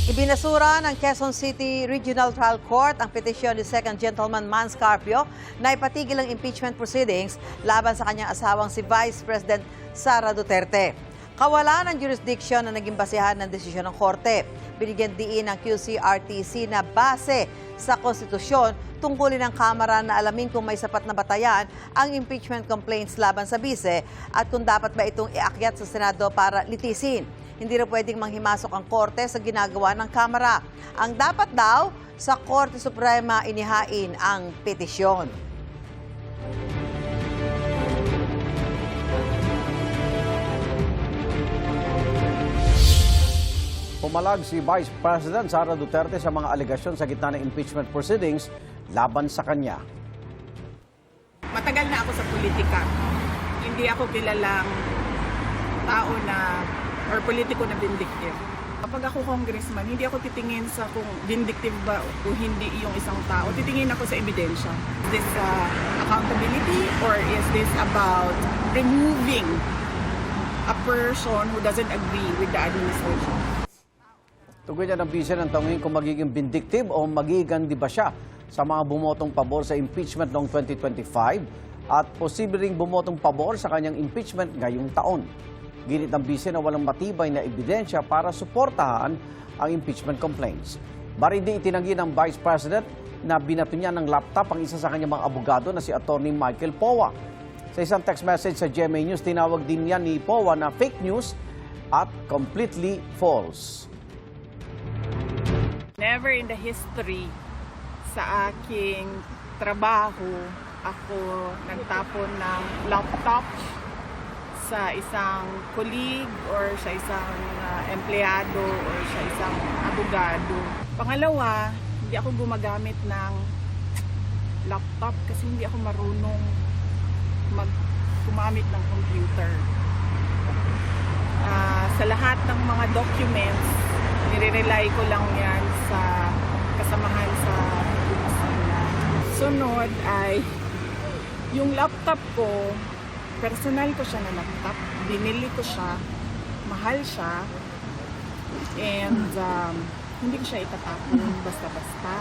Ibinasura ng Quezon City Regional Trial Court ang petisyon ni Second Gentleman Mans Carpio na ipatigil ang impeachment proceedings laban sa kanyang asawang si Vice President Sara Duterte. Kawalan ng jurisdiction na naging basehan ng desisyon ng korte. Binigyan diin ng QCRTC na base sa konstitusyon tungkulin ng Kamara na alamin kung may sapat na batayan ang impeachment complaints laban sa bise at kung dapat ba itong iakyat sa Senado para litisin. Hindi rin pwedeng manghimasok ang korte sa ginagawa ng Kamara. Ang dapat daw, sa Korte Suprema inihain ang petisyon. Pumalag si Vice President Sara Duterte sa mga alegasyon sa gitna ng impeachment proceedings laban sa kanya. Matagal na ako sa politika. Hindi ako kilalang tao na or politiko na vindictive. Kapag ako congressman, hindi ako titingin sa kung vindictive ba o hindi yung isang tao. Titingin ako sa ebidensya. Is this accountability or is this about removing a person who doesn't agree with the administration? Tugoy niya ng bise ng tanungin kung magiging vindictive o magigandi ba siya sa mga bumotong pabor sa impeachment noong 2025 at posible ring bumotong pabor sa kanyang impeachment ngayong taon. Ginit ng bise na walang matibay na ebidensya para suportahan ang impeachment complaints. Bari di itinanggi ng Vice President na binato niya ng laptop ang isa sa kanyang mga abogado na si Attorney Michael Powa. Sa isang text message sa GMA News, tinawag din niya ni Powa na fake news at completely false. Never in the history sa aking trabaho ako nagtapon ng laptop sa isang colleague or sa isang empleyado or sa isang abogado. Pangalawa, hindi ako gumagamit ng laptop kasi hindi ako marunong gumamit ng computer. Sa lahat ng mga documents, nire-rely ko lang yan sa kasamahan sa opisina. Sunod ay yung laptop ko, personal ko siya na laptop, binili ko siya, mahal siya, and hindi ko siya itatapon basta-basta.